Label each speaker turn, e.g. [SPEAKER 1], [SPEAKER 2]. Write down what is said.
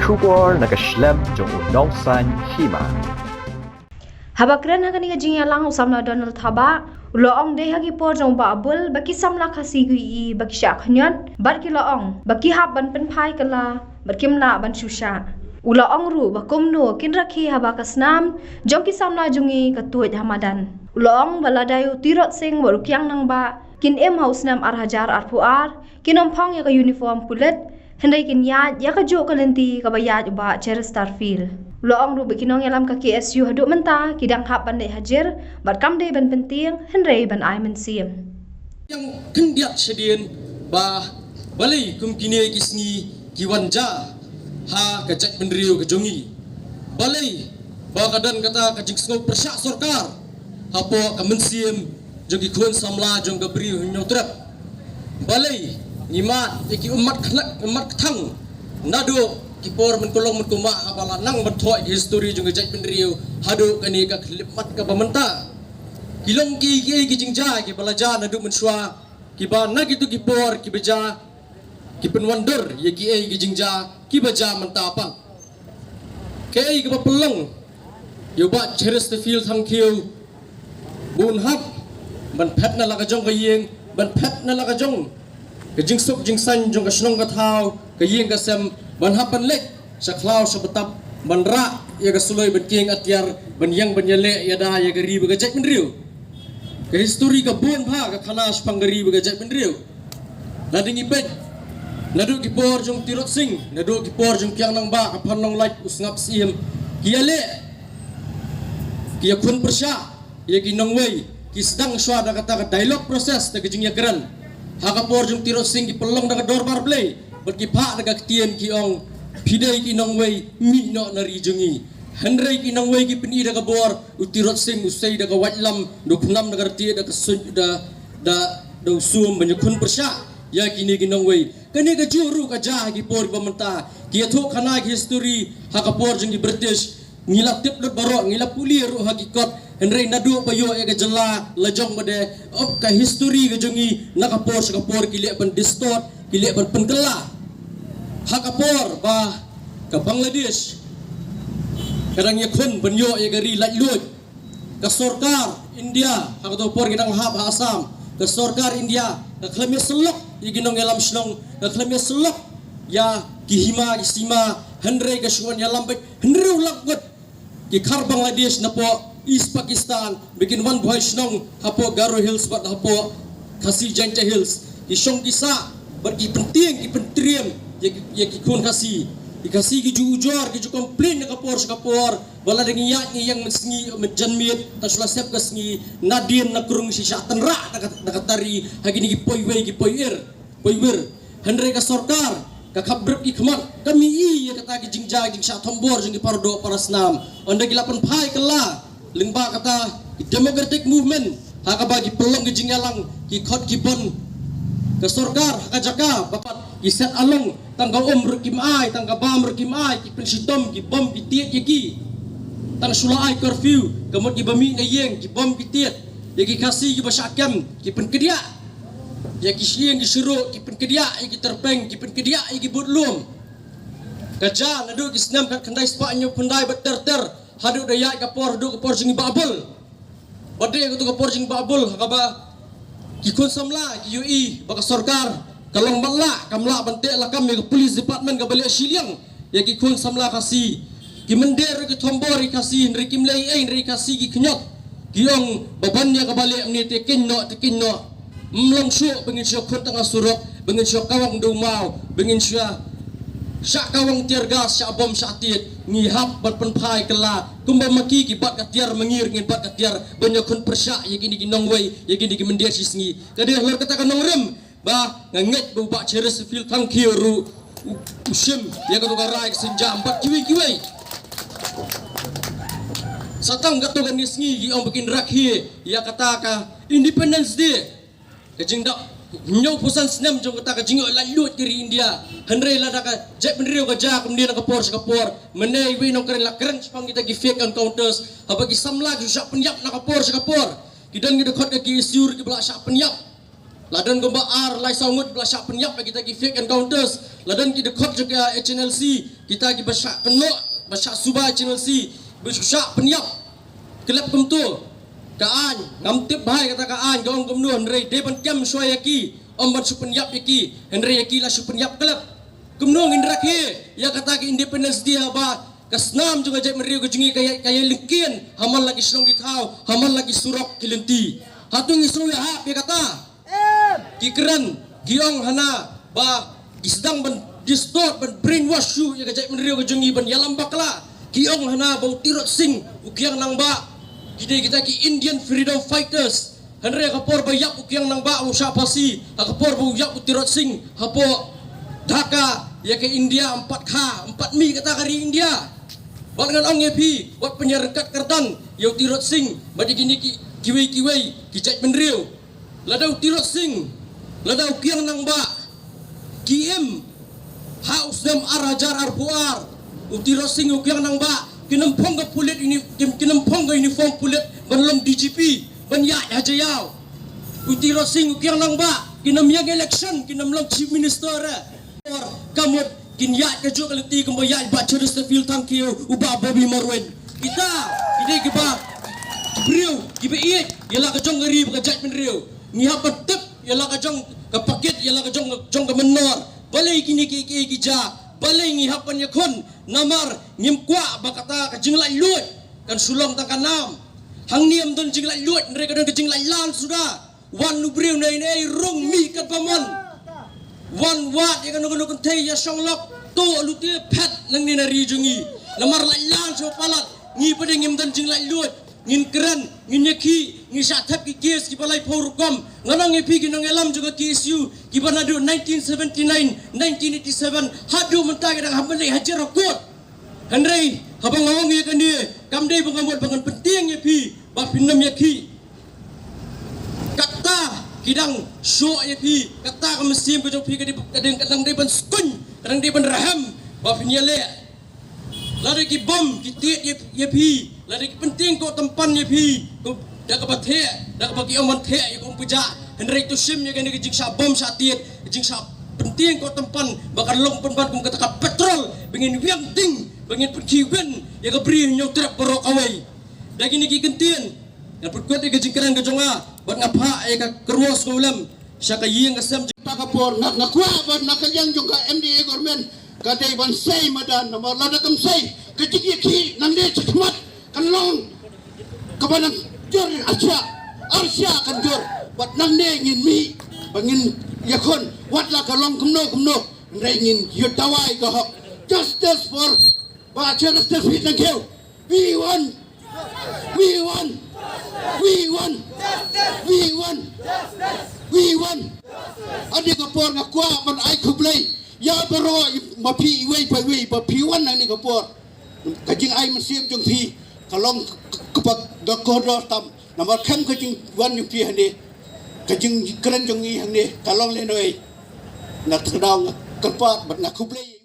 [SPEAKER 1] Shubor nakaslem jong unongsan hima.
[SPEAKER 2] Habakran hagani ngajing yalang usamna Donald Thaba uloong de hagi por jong ba abul baki samla khasi gui baki shakhnyan barki loong baki hab ban pen phai kala barkim la ban shusha uloong ru bakum no kin rakhi habakasnam jong ki samla jungi katuj hamadan uloong baladayu tirot sing warukyang nang ba kin em haus nam arhajar arpuar kinom phang ya ka uniform pulet hendai kin ya ka jo kalenti ka bayat ba cher starfield Loong ru bikinong yalam ka KSU haduk menta kidang hap bandai hajar barkam dei ban penting hendrei ban ai mensiam
[SPEAKER 3] yang kendiat sedien bah balai kum kini kisni kiwanja ha kacak bendriu kejongi balai bah kadan kata kajik sngop persyak sorkar hapo kamensiam jogi kun samla jong gabriu nyotrap balai ngimat iki umat tang nado kipor menkolong menkuma apala nang berthoi history jung jai pendriu hadu kani ka khlimat ka pamenta kilong ki jingja ki balaja nadu mensua ki ba na gitu kipor ki beja ki penwonder ye ki jingja ki baja mentapan ke ki pelong yo ba cheres the field thang kiu bun hap ban phet na la ka jong ka yeng ban phet na la ka jong ke jing sup jing san jong ka snong ka thau ka yeng ka sem ban hapan lek saklau sebetap ban ra ya ga suloi ban king atyar ban yang ban yele ya da ya gari ba jek menriu ke history ka bon pha ka khanas panggari ba jek menriu lading ibet nadu ki por jong tirot sing nadu ki por jong kyang nang ba ka phanong like usngap sim kiale ki khun persya ya ki nongwei ki sedang swada kata ka dialog proses ta jing ya keran ha ka por jong tirot sing ki pelong da dorbar play berki pak daga tien ki ong pidai ki nong wei mi no nari jungi hendrai ki nong wei ki peni daga bor utirot sing usai daga watlam do knam daga tie daga sun da usum banyakun persya ya kini ki nong wei kani ka juru ka jah ki por pamenta ki atho khana ki history ha ka por jungi british ngilap tip dot barok ngilap puli ru hakikat hendrai nadu bayo ya ka jela lajong bade op ka history ka jungi nakapor sa kapor ki le ban distort ki le ban penkela hakapor ba ka Bangladesh kadang ya khun banyo ya gari lajlut ka sorkar India hakato por gidang hab Assam ka sorkar India ka khlame selok ya ginong yalam snong ka khlame selok ya kihima isima hendrai ka shwan yalam bet hendrai lakwat ki khar Bangladesh na po East Pakistan bikin one boy snong hapo Garo Hills bat hapo Khasi Janta Hills ki shong kisa berki penting ki pentriam ya ki kun kasi ki jujur ki komplain ka kapor bala dengan yang mensengi menjanmit tasula sep kasngi nadin na kurung si syatan ra nakatari hagini ki poiwer hendrai ka sorkar ka khabrep ki khmat kami ya kata ki jingja jing sya thombor jing ki pardo parasnam onda gilapan phai kala lengba kata democratic movement ha ka bagi pelong ki jingalang ki khot ki bon ka sorkar ka jaka bapat kiset along tangga rekim ai tangga bam rekim ai ki pensitom ki bom ki tiet ki tang sula ai curfew kamot ki bami na yeng ki bom ki tiet ya ki kasi ki basakam ki penkedia ya ki sieng ki suru ki penkedia ki terpeng ki penkedia ki budlum kaja nadu ki snam kan kandai spa nyu kundai beter hadu daya ka por jing babul bade ko to por jing babul hakaba ki kun samla ki UI baka sorkar kalong balla kamla bante la kami ke police department ka balik siliang ya ki kun samla kasi ki mender ki thombori kasi nri kim lei nri kasi ki knyot ki ong baban ya ka balik mni tekin no mlong syu bengin syu kun tanga surok bengin syu kawang do mau bengin syu syak kawang tiergas syak bom syak tiet ngihap berpen phai kala kumba maki ki bat katiar mengir ngin bat katiar banyak kun persyak ya kini ki nongwei ya kini ki mender sisngi kadeh lor kata kan nongrem ba nganget bu bak cheres fil thang kiru usim ya ka rai senjam bat kiwi satang gato kan nisngi gi om bikin rakhi ya kata ka independence day ka jingda nyo pusan snam jong kata ka jingo lalut kiri India hendrai la ka jet benriu ka ja kemudian ka por menei we nong keren la keren spang kita gi fake encounters ha bagi samla ju syak penyap na ka por kidan gi dekot ki isur ki belak syak penyap ladan gomba ar lai sangut belasyak penyap kita ki fake encounters ladan ki dekot juga HNLC kita ki basyak kenok basyak subah HNLC besyak penyap kelap kumtu kaan ngamtip bahai kata kaan gaong gomnu henry deban kem soyaki om ban supenyap yaki henry yaki la supenyap kelap kumnu ngindra ki ya kata ki independence dia ba kasnam juga jai meriu kejungi kaya lingkin hamal lagi senong gitau hamal lagi surok kilenti hatung isu ya hap ya kata kikeran giong hana ba sedang ban distort ban brainwash you ya kajai meriu kejungi ban yalam bakla giong hana bau tirot sing ukiang nang ba kita ki Indian freedom fighters henry kapor ba yap ukiang nang ba usha pasi kapor ba yap tirot sing hapo Dhaka ya ke India 4K 4 mi kata kari India Wal dengan ong yepi, wat penyerekat kertan, yau tirot sing, badi kini kiwei, kicait menriu. Ladau tirot sing, ladau kiang nang ba, kiem, haus dem arajar arpuar, utirot sing ukiang nang ba, kinempong ke pulit ini, kinempong ke uniform pulit, banlom DGP, banyak aja yau. Utirot sing ukiang nang ba, kinamyang election, kinamlom chief minister, kamut kinyat ke juk leti kembayat baca the feel thank you ubah Bobby Marwen kita ini giba beriu giba iet ialah kejong ngeri bekajat menriu ngihap betep ialah kejong kepakit ialah kejong ke menor balai kini gija balai ngihap penyekon namar ngimkwa bakata kejing lai lut kan sulong tangkan nam hang niam don jing lai lut mereka don kejing lai lan sudah wan nu beriu nai rung mi kat paman One wat yang kena teh ya shanglok to luti pet lang ni nari jungi lamar lan so palat ngi pada ngim dan jing lai lut ngin keran ngin yaki ngi satap ki kes ki balai porukom nganang ngi pigi nang elam juga KSU ki banadu 1979 1987 hadu mentag dang hamle hajar kot henry habang ngawang ya kan dia kamdei pengamut bangan penting ya pi ba pinam yaki kata kidang show ya pi kata kemesim ke jopi kadang dia ban skun kadang dia ban raham ba pinyale lari ki bom ki tiet ya pi lari ki penting ko tempan ya pi ko dak bathe dak bagi oman the ya ko puja henry to sim ya kan ki jingsa bom sa tiet jingsa penting ko tempan bakal long penban kum kata petrol bengin wiang ting bengin perkiwen ya ka bri nyo trap borok awai dak ini ki gentien ya perkuat ke jingkaran ke jonga buat ngapa ya ka keruas ko ulam siya kayeng kasam
[SPEAKER 4] takapor ngakwa ban nakalyang juga MDA government kadai ban say madan nomor ladakam say kejiki nang de cekmat kanlong kabanang jor arsya kan jor buat nang de ngin mi bangin yakon wat la kalong kumno ngin yutawai ko justice for ba justice fit thank you we won Adi kapor ngakwa man ay kublay ya baro mapi iway pa wi pa piwan nang ni kapor kajing ay masim jong pi kalong kapag dakodor tam namar kam kajing wan yung pi hande kajing keren jong i hande kalong lenoy nak tadaw kapor bat ngakublay